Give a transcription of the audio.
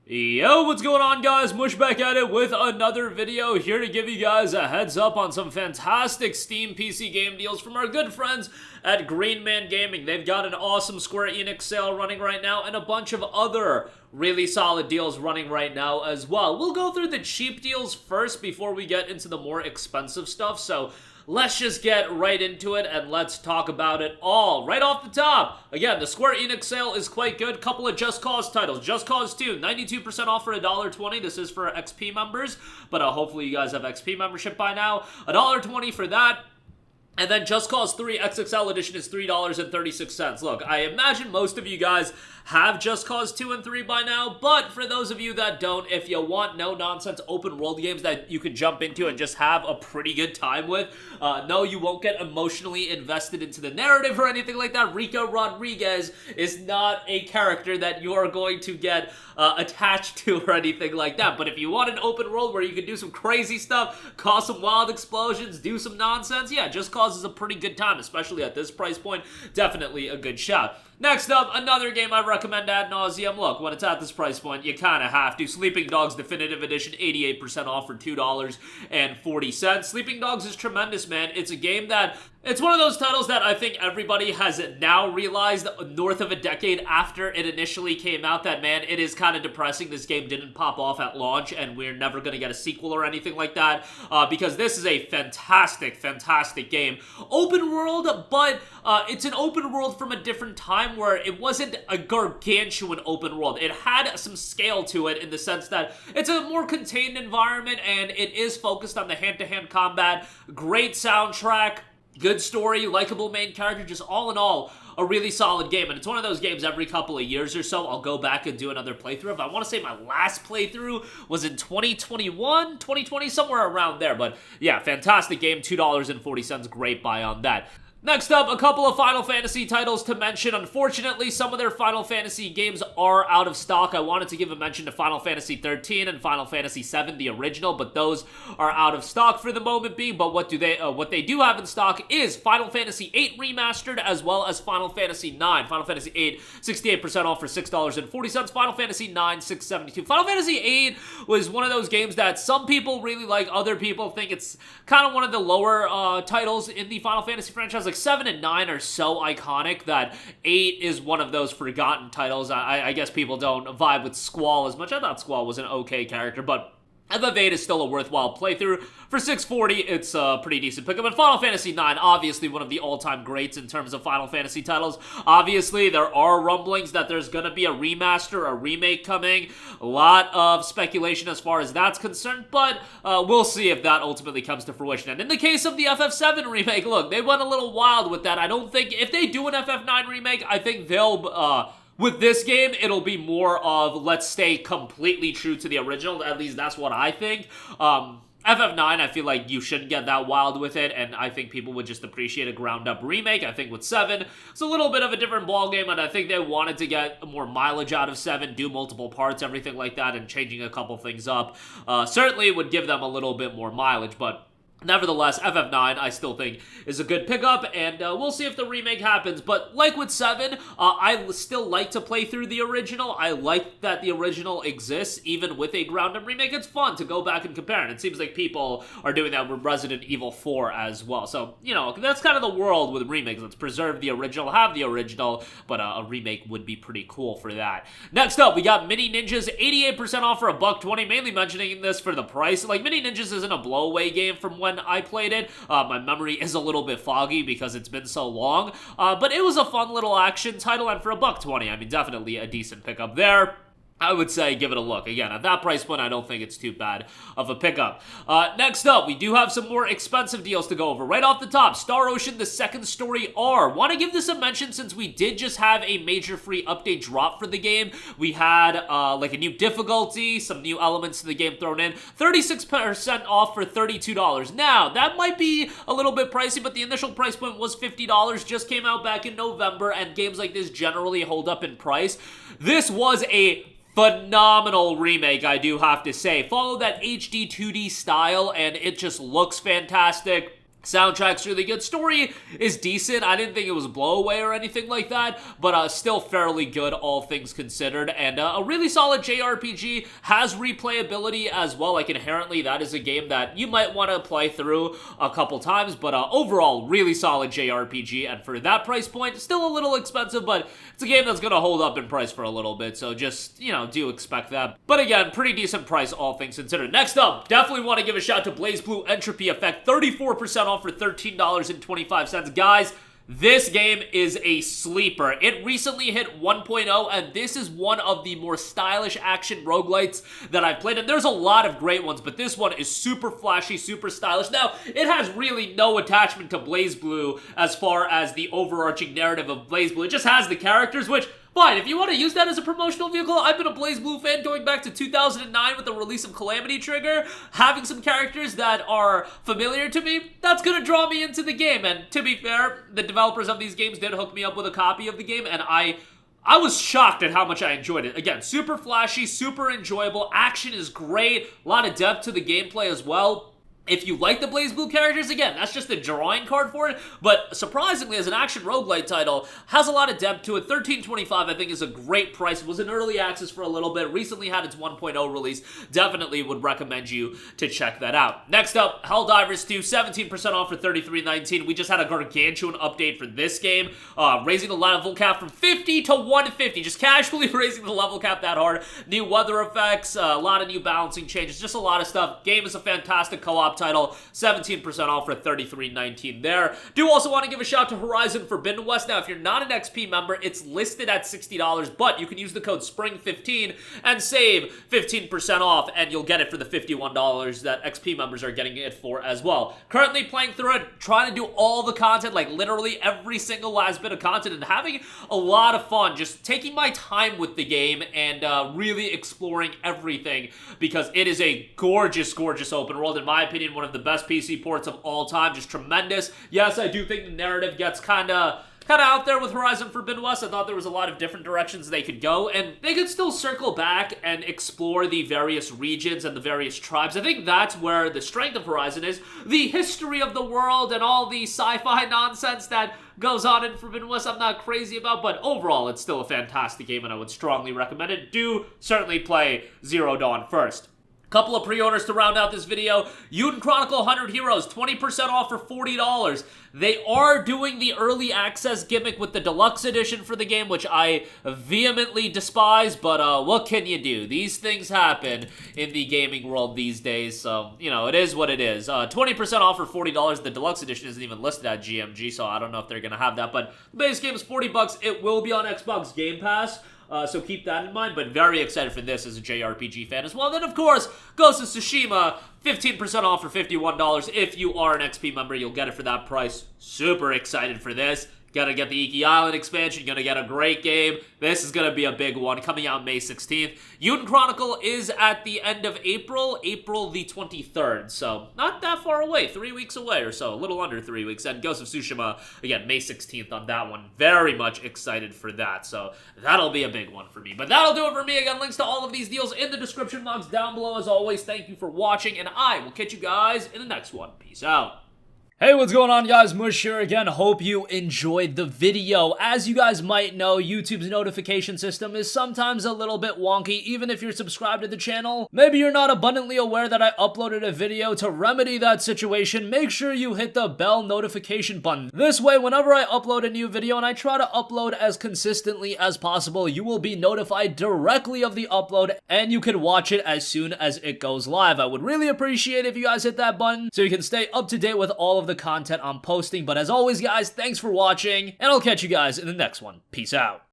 Yo, what's going on, guys? Mush back at it with another video, here to give you guys a heads up on some fantastic Steam PC game deals from our good friends at Green Man Gaming. They've got an awesome Square Enix sale running right now and a bunch of other really solid deals running right now as well. We'll go through the cheap deals first before we get into the more expensive stuff, so let's just get right into it and let's talk about it all. Right off the top, again, the Square Enix sale is quite good. Couple of Just Cause titles. Just Cause 2, 92% off for $1.20. This is for XP members, but hopefully you guys have XP membership by now. $1.20 for that. And then Just Cause 3 XXL Edition is $3.36. Look, I imagine most of you guys have Just Cause 2 and 3 by now, but for those of you that don't, if you want no-nonsense open-world games that you can jump into and just have a pretty good time with, no, you won't get emotionally invested into the narrative or anything like that. Rico Rodriguez is not a character that you are going to get attached to or anything like that, but if you want an open world where you can do some crazy stuff, cause some wild explosions, do some nonsense, yeah, Just Cause is a pretty good time, especially at this price point. Definitely a good shout. Next up, another game I recommend ad nauseum. Look, when it's at this price point, you kind of have to. Sleeping Dogs Definitive Edition, 88% off for $2.40. Sleeping Dogs is tremendous, man. It's a game that, it's one of those titles that I think everybody has now realized north of a decade after it initially came out that, man, it is kind of depressing this game didn't pop off at launch and we're never going to get a sequel or anything like that, because this is a fantastic, fantastic game. Open world, but it's an open world from a different time where it wasn't a gargantuan open world. It had some scale to it in the sense that it's a more contained environment and it is focused on the hand-to-hand combat. Great soundtrack, good story, likable main character, just all in all, a really solid game. And it's one of those games every couple of years or so I'll go back and do another playthrough of. I want to say my last playthrough was in 2021, 2020, somewhere around there. But yeah, fantastic game, $2.40, great buy on that. Next up, a couple of Final Fantasy titles to mention. Unfortunately, some of their Final Fantasy games are out of stock. I wanted to give a mention to Final Fantasy 13 and Final Fantasy 7, the original, but those are out of stock for the moment being. But what they do have in stock is Final Fantasy 8 Remastered as well as Final Fantasy 9. Final Fantasy 8, 68% off for $6.40. Final Fantasy 9, $6.72. Final Fantasy 8 was one of those games that some people really like, other people think it's kind of one of the lower titles in the Final Fantasy franchise. Like 7 and 9 are so iconic that 8 is one of those forgotten titles. I guess people don't vibe with Squall as much. I thought Squall was an okay character, but FF8 is still a worthwhile playthrough. For $6.40, it's a pretty decent pickup. And Final Fantasy 9, obviously one of the all-time greats in terms of Final Fantasy titles. Obviously, there are rumblings that there's going to be a remaster, a remake coming. A lot of speculation as far as that's concerned, but we'll see if that ultimately comes to fruition. And in the case of the FF7 remake, look, they went a little wild with that. I don't think, if they do an FF9 remake, I think they'll with this game, it'll be more of, let's stay completely true to the original. At least that's what I think. FF9, I feel like you shouldn't get that wild with it, and I think people would just appreciate a ground-up remake. I think with 7, it's a little bit of a different ballgame, and I think they wanted to get more mileage out of 7, do multiple parts, everything like that, and changing a couple things up. Certainly would give them a little bit more mileage, but nevertheless, FF9, I still think, is a good pickup, and we'll see if the remake happens. But like with 7, I still like to play through the original. I like that the original exists, even with a ground-up remake. It's fun to go back and compare, and it seems like people are doing that with Resident Evil 4 as well. So, you know, that's kind of the world with remakes. Let's preserve the original, have the original, but a remake would be pretty cool for that. Next up, we got Mini Ninjas, 88% off for $1.20, mainly mentioning this for the price. Like, Mini Ninjas isn't a blow-away game from when I played it. My memory is a little bit foggy because it's been so long, but it was a fun little action title, and for $1.20, I mean, definitely a decent pickup there. I would say give it a look. Again, at that price point, I don't think it's too bad of a pickup. Next up, we do have some more expensive deals to go over. Right off the top, Star Ocean, the Second Story R. Want to give this a mention since we did just have a major free update drop for the game. We had like a new difficulty, some new elements to the game thrown in. 36% off for $32. Now, that might be a little bit pricey, but the initial price point was $50. Just came out back in November, and games like this generally hold up in price. This was a phenomenal remake, I do have to say. Follow that HD 2D style, and it just looks fantastic. Soundtrack's really good. Story is decent. I didn't think it was blowaway or anything like that, but still fairly good, all things considered. And a really solid JRPG, has replayability as well. Like, inherently, that is a game that you might want to play through a couple times, but overall, really solid JRPG. And for that price point, still a little expensive, but it's a game that's going to hold up in price for a little bit. So just, you know, do expect that. But again, pretty decent price, all things considered. Next up, definitely want to give a shout to BlazBlue Entropy Effect, 34% off for $13.25. Guys, this game is a sleeper. It recently hit 1.0, and this is one of the more stylish action roguelites that I've played, and there's a lot of great ones, but this one is super flashy, super stylish. Now, it has really no attachment to BlazBlue as far as the overarching narrative of BlazBlue. It just has the characters, which, fine, if you want to use that as a promotional vehicle, I've been a BlazBlue fan going back to 2009 with the release of Calamity Trigger. Having some characters that are familiar to me, that's gonna draw me into the game. And to be fair, the developers of these games did hook me up with a copy of the game, and I was shocked at how much I enjoyed it. Again, super flashy, super enjoyable, action is great, a lot of depth to the gameplay as well. If you like the BlazBlue characters, again, that's just a drawing card for it, but surprisingly, as an action roguelite title, has a lot of depth to it. $13.25, I think, is a great price. It was in early access for a little bit, recently had its 1.0 release. Definitely would recommend you to check that out. Next up, Helldivers 2, 17% off for $33.19. We just had a gargantuan update for this game, raising the level cap from 50 to 150, just casually raising the level cap that hard. New weather effects, a lot of new balancing changes, just a lot of stuff. Game is a fantastic co-op title, 17% off for $33.19 there. Do also want to give a shout to Horizon Forbidden West. Now, if you're not an XP member, it's listed at $60, but you can use the code SPRING15 and save 15% off, and you'll get it for the $51 that XP members are getting it for as well. Currently playing through it, trying to do all the content, like literally every single last bit of content, and having a lot of fun, just taking my time with the game and really exploring everything, because it is a gorgeous, gorgeous open world. In my opinion, one of the best PC ports of all time, just tremendous. Yes, I do think the narrative gets kind of out there with Horizon Forbidden West. I thought there was a lot of different directions they could go, and they could still circle back and explore the various regions and the various tribes. I think that's where the strength of Horizon is. The history of the world and all the sci-fi nonsense that goes on in Forbidden West, I'm not crazy about, but overall, it's still a fantastic game, and I would strongly recommend it. Do certainly play Zero Dawn first. Couple of pre-orders to round out this video. Eiyuden Chronicle 100 Heroes, 20% off for $40. They are doing the early access gimmick with the deluxe edition for the game, which I vehemently despise, but what can you do? These things happen in the gaming world these days, so, you know, it is what it is. 20% off for $40. The deluxe edition isn't even listed at GMG, so I don't know if they're gonna have that, but the base game is $40. It will be on Xbox Game Pass. So keep that in mind, but very excited for this as a JRPG fan as well. Then, of course, Ghost of Tsushima, 15% off for $51. If you are an XP member, you'll get it for that price. Super excited for this. Gonna get the Iki Island expansion, gonna get a great game. This is gonna be a big one, coming out May 16th. Eiyuden Chronicle is at the end of April the 23rd, so not that far away, 3 weeks away or so, a little under 3 weeks. And Ghost of Tsushima, again, May 16th on that one. Very much excited for that, so that'll be a big one for me. But that'll do it for me. Again, links to all of these deals in the description box down below. As always, thank you for watching, and I will catch you guys in the next one. Peace out. Hey, what's going on, guys? Mush here again. Hope you enjoyed the video. As you guys might know, YouTube's notification system is sometimes a little bit wonky, even if you're subscribed to the channel. Maybe you're not abundantly aware that I uploaded a video. To remedy that situation, make sure you hit the bell notification button. This way, whenever I upload a new video, and I try to upload as consistently as possible, you will be notified directly of the upload, and you can watch it as soon as it goes live. I would really appreciate it if you guys hit that button so you can stay up to date with all of the content I'm posting. But as always, guys, thanks for watching, and I'll catch you guys in the next one. Peace out.